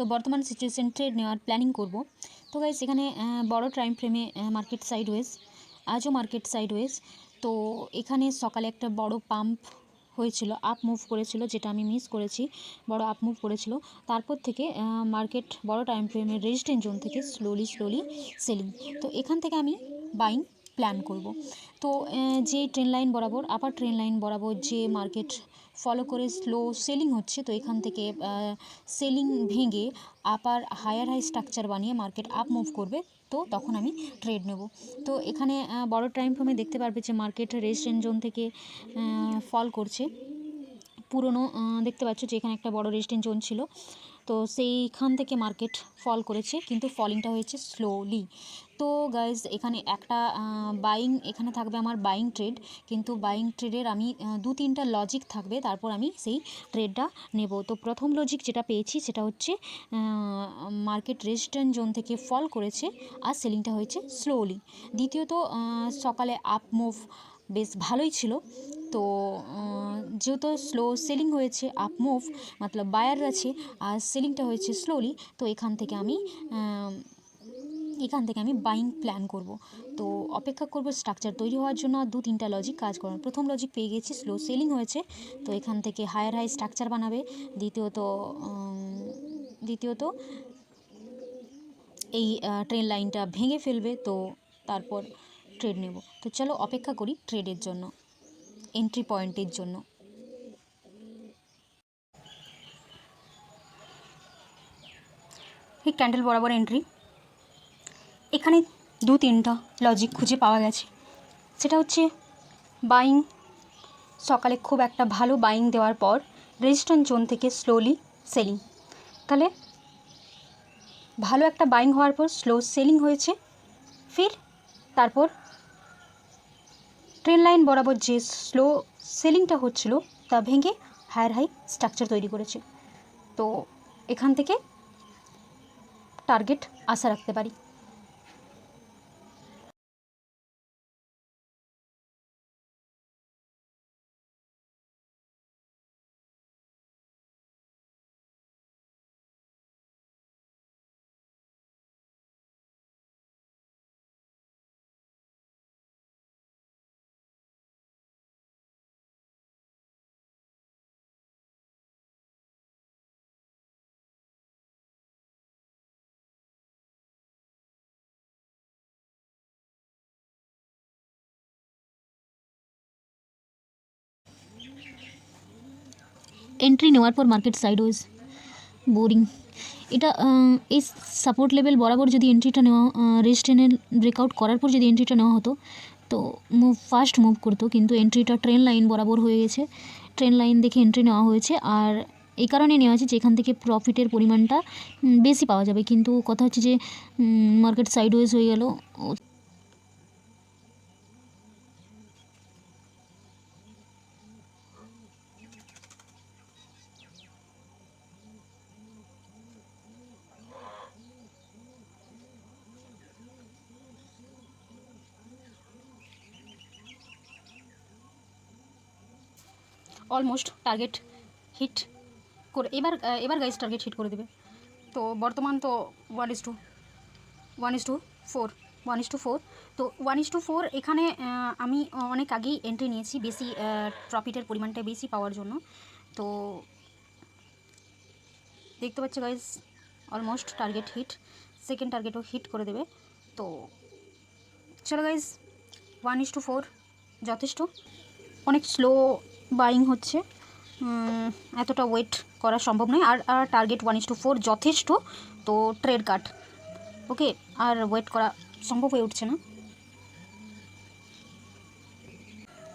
তো বর্তমান situation trade নেওয়ার প্ল্যানিং করব। তো গাইস এখানে বড় টাইম ফ্রেমে মার্কেট সাইডওয়েজ, আজও মার্কেট সাইডওয়েজ। তো এখানে সকালে একটা বড় পাম্প হয়েছিল, আপ মুভ করেছিল, যেটা আমি মিস করেছি, বড় আপ মুভ করেছিল। তারপর থেকে মার্কেট বড় টাইম ফ্রেমের রেজিস্ট্যান্স জোন থেকে স্লোলি সেলিং। তো এখান থেকে আমি বাইং প্ল্যান করব। তো যে ট্রেন লাইন বরাবর, আপার ট্রেন লাইন বরাবর যে মার্কেট ফলো করে স্লো সেলিং হচ্ছে, তো এখান থেকে সেলিং ভেঙে আপার হায়ার হাই স্ট্রাকচার বানিয়ে মার্কেট আপ মুভ করবে, তো তখন আমি ট্রেড নেব। তো এখানে বড় টাইম ফ্রেমে দেখতে পারবে যে মার্কেট রেজিস্ট্যান্স জোন থেকে ফল করছে। পুরনো দেখতে পাচ্ছ যে এখানে একটা বড় রেজিস্ট্যান্স জোন ছিল, তো সেইখান থেকে মার্কেট ফল করেছে, কিন্তু ফলিংটা হয়েছে স্লোলি। তো গাইজ এখানে একটা বাইং, এখানে থাকবে আমার বাইং ট্রেড, কিন্তু বাইং ট্রেডের আমি 2-3টা লজিক থাকবে, তারপর আমি সেই ট্রেডটা নেব। তো প্রথম লজিক যেটা পেয়েছি সেটা হচ্ছে মার্কেট রেজিস্ট্যান্স জোন থেকে ফল করেছে আর সেলিংটা হয়েছে স্লোলি। দ্বিতীয়ত সকালে আপ মুভ বেশ ভালোই ছিল, তো যেহেতু স্লো সেলিং হয়েছে, আপ মুভ মতলব বায়ার আছে, আর সেলিংটা হয়েছে স্লোলি, তো এখান থেকে আমি বাইং প্ল্যান করব। তো অপেক্ষা করব স্ট্রাকচার তৈরি হওয়ার জন্য, আর 2-3টা লজিক কাজ করবে। প্রথম লজিক পেয়ে গেছি, স্লো সেলিং হয়েছে, তো এখান থেকে হায়ার হাই স্ট্রাকচার বানাবে। দ্বিতীয়ত এই ট্রেন লাইনটা ভেঙে ফেলবে, তো তারপর ট্রেড নেব। তো চলো অপেক্ষা করি ট্রেডের জন্য, এন্ট্রি পয়েন্টের জন্য। এই ক্যান্ডেল বরাবর এন্ট্রি, এখানে 2-3টা লজিক খুঁজে পাওয়া গেছে। সেটা হচ্ছে বাইং, সকালে খুব একটা ভালো বাইং দেওয়ার পর রেজিস্ট্যান্স জোন থেকে স্লোলি সেলিং, তাহলে ভালো একটা বাইং হওয়ার পর স্লো সেলিং হয়েছে, ফির তারপর ট্রেন লাইন বরাবর যে স্লো সেলিংটা হচ্ছিল তা ভেঙে হায়ার হাই স্ট্রাকচার তৈরি করেছে। তো এখান থেকে টার্গেট আশা রাখতে পারি। এন্ট্রি নেওয়ার পর মার্কেট সাইডওয়েজ, বোরিং। এটা এই সাপোর্ট লেভেল বরাবর যদি এন্ট্রিটা নেওয়া, রেজিস্ট্যান্সের ব্রেকআউট করার পর যদি এন্ট্রিটা নেওয়া হতো, তো ফাস্ট মুভ করতো, কিন্তু এন্ট্রিটা ট্রেন লাইন বরাবর হয়ে গেছে। ট্রেন লাইন দেখে এন্ট্রি নেওয়া হয়েছে, আর এই কারণে নেওয়া আছে যে এখান থেকে প্রফিটের পরিমাণটা বেশি পাওয়া যাবে। কিন্তু কথা হচ্ছে যে মার্কেট সাইডওয়েজ হয়ে গেল। অলমোস্ট টার্গেট হিট করে, এবার গাইজ টার্গেট হিট করে দেবে। তো বর্তমান তো 1:4, তো 1:4 এখানে আমি অনেক আগেই এন্ট্রি নিয়েছি, বেশি প্রফিটের পরিমাণটা বেশি পাওয়ার জন্য। তো দেখতে পাচ্ছ guys almost target hit, second টার্গেটও হিট করে দেবে। তো চলো গাইজ 1:4 যথেষ্ট, অনেক স্লো বাইং হচ্ছে, এতটা ওয়েট করা সম্ভব নয়। আর টার্গেট 1:4 যথেষ্ট, তো ট্রেড কাট ওকে, আর ওয়েট করা সম্ভব হয়ে উঠছে না।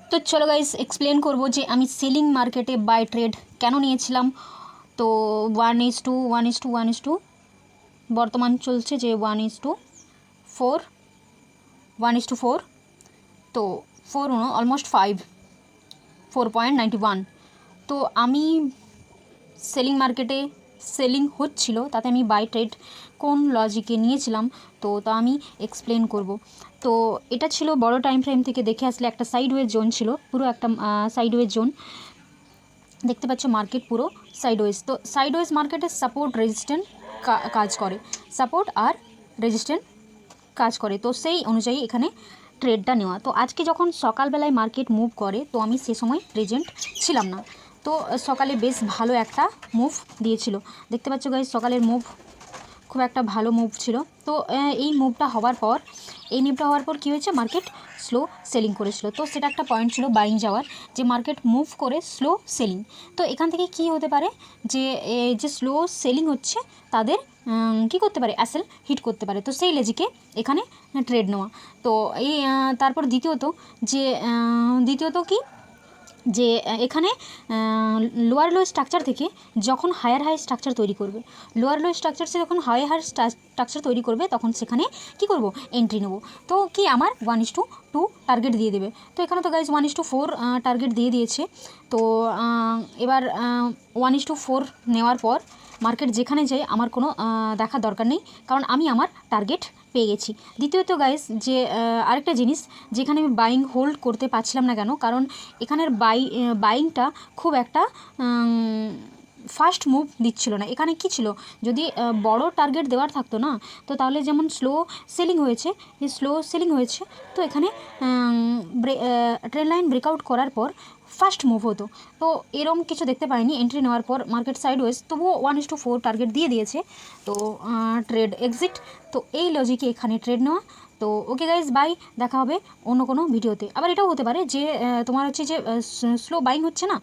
তো চলো গাইস এক্সপ্লেন করব যে আমি সেলিং মার্কেটে বাই ট্রেড কেন নিয়েছিলাম। তো 1:1:1:2 বর্তমান চলছে যে 1:4, তো 4 অলমোস্ট 4.91। তো আমি সেলিং মার্কেটে সেলিং হচ্ছিল, তাতে আমি বাই ট্রেড কোন লজিকে নিয়েছিলাম, তো তা আমি এক্সপ্লেন করব। তো এটা ছিল বড় টাইম ফ্রেম থেকে দেখে আসলে একটা সাইডওয়েজ জোন ছিল, পুরো একটা সাইডওয়েজ জোন দেখতে পাচ্ছ, মার্কেট পুরো সাইডওয়েজ। তো সাইডওয়েজ মার্কেটের সাপোর্ট রেজিস্ট্যান্স কাজ করে, সাপোর্ট আর রেজিস্ট্যান্ট কাজ করে। তো সেই অনুযায়ী এখানে ট্রেডটা নেওয়া। তো আজকে যখন সকালবেলায় মার্কেট মুভ করে, তো আমি সে সময় প্রেজেন্ট ছিলাম না। তো সকালে বেশ ভালো একটা মুভ দিয়েছিল, দেখতে পাচ্ছ গাইস, সকালের মুভ খুব একটা ভালো মুভ ছিল। তো এই মুভটা হওয়ার পর কী হয়েছে, মার্কেট স্লো সেলিং করেছিল। তো সেটা একটা পয়েন্ট ছিল বাইং যাওয়ার, যে মার্কেট মুভ করে স্লো সেলিং। তো এখান থেকে কি হতে পারে, যে স্লো সেলিং হচ্ছে তাদের কী করতে পারে, অ্যাসেল হিট করতে পারে। তো সেই লেজিকে এখানে ট্রেড নেওয়া। তো এই তারপর দ্বিতীয়ত কি, যে এখানে লোয়ার লো স্ট্রাকচার থেকে যখন হায়ার হাই স্ট্রাকচার তৈরি করবে, লোয়ার লো স্ট্রাকচার সে যখন হায়ার স্ট্রাকচার তৈরি করবে, তখন সেখানে কি করব, এন্ট্রি নেব। তো কি আমার 1:2 টার্গেট দিয়ে দেবে। তো এখানে তো গাইজ 1:4 টার্গেট দিয়ে দিয়েছে। তো এবার 1:4 নেওয়ার পর মার্কেট যেখানে যায় আমার কোনো দেখার দরকার নেই, কারণ আমি আমার টার্গেট পেয়ে গেছি। দ্বিতীয়ত গাইজ, যে আরেকটা জিনিস, যেখানে আমি বাইং হোল্ড করতে পারছিলাম না কেন, কারণ এখানের বাইংটা খুব একটা ফাস্ট মুভ দিচ্ছিল না। এখানে কি ছিল, যদি বড় টার্গেট দেওয়ার থাকতো না, তো তাহলে যেমন স্লো সেলিং হয়েছে, তো এখানে ট্রেন লাইন ব্রেকআউট করার পর ফার্স্ট মুভ হতো। তো এরকম কিছু দেখতে পাইনি। এন্ট্রি নেওয়ার পর মার্কেট সাইডওয়েজ, তবুও 1:4 টার্গেট দিয়ে দিয়েছে। তো ট্রেড এক্সিট। তো এই লজিকে এখানে ট্রেড নেওয়া। তো ওকে গাইজ, বাই, দেখা হবে অন্য কোনো ভিডিওতে। আবার এটাও হতে পারে যে তোমার হচ্ছে যে স্লো বাইং হচ্ছে না,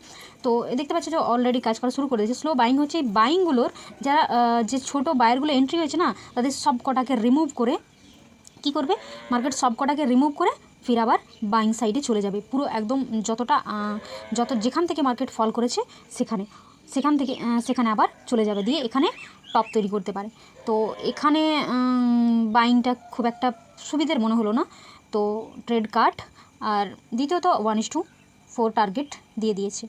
তো দেখতে পাচ্ছ যে অলরেডি কাজ করা শুরু করে দিয়েছে। স্লো বাইং হচ্ছে, এই বাইংগুলোর যারা যে ছোটো বায়ারগুলো এন্ট্রি হয়েছে না, তাদের সব কটাকে রিমুভ করে কি করবে, মার্কেট সব কটাকে রিমুভ করে ফির আবার বাইং সাইডে চলে যাবে। পুরো একদম যেখান থেকে মার্কেট ফল করেছে সেখানে আবার চলে যাবে, দিয়ে এখানে টপ তৈরি করতে পারে। তো এখানে বাইংটা খুব একটা সুবিধের মনে হলো না। তো ট্রেড কাট। আর দ্বিতীয়ত 1:4 টার্গেট দিয়ে দিয়েছে।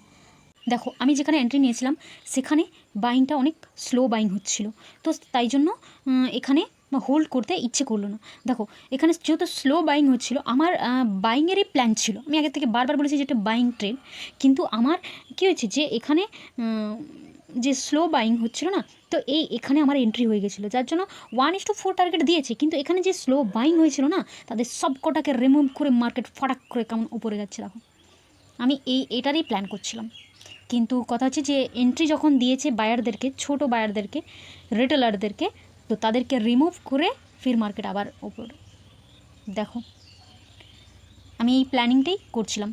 দেখো, আমি যেখানে এন্ট্রি নিয়েছিলাম সেখানে বাইংটা অনেক স্লো বাইং হচ্ছিল, তো তাই জন্য এখানে হোল্ড করতে ইচ্ছে করলো না। দেখো, এখানে যেহেতু স্লো বাইং হচ্ছিল, আমার বাইংয়েরই প্ল্যান ছিল। আমি আগে থেকে বারবার বলেছি যে এটা বাইং ট্রেড, কিন্তু আমার কী হয়েছে, যে এখানে যে স্লো বাইং হচ্ছিল না, তো এখানে আমার এন্ট্রি হয়ে গেছিলো, যার জন্য 1:4 টার্গেট দিয়েছে। কিন্তু এখানে যে স্লো বাইং হয়েছিল না, তাদের সব কটাকে রিমুভ করে মার্কেট ফটাক করে কেমন উপরে যাচ্ছে। দেখো, আমি এটারই প্ল্যান করছিলাম, কিন্তু কথা হচ্ছে যে এন্ট্রি যখন দিয়েছে বায়ারদেরকে, ছোটো বায়ারদেরকে, রিটেলারদেরকে, তো তাদেরকে রিমুভ করে ফির মার্কেট আবার ওপর। দেখো, আমি এই প্ল্যানিংটাই করছিলাম।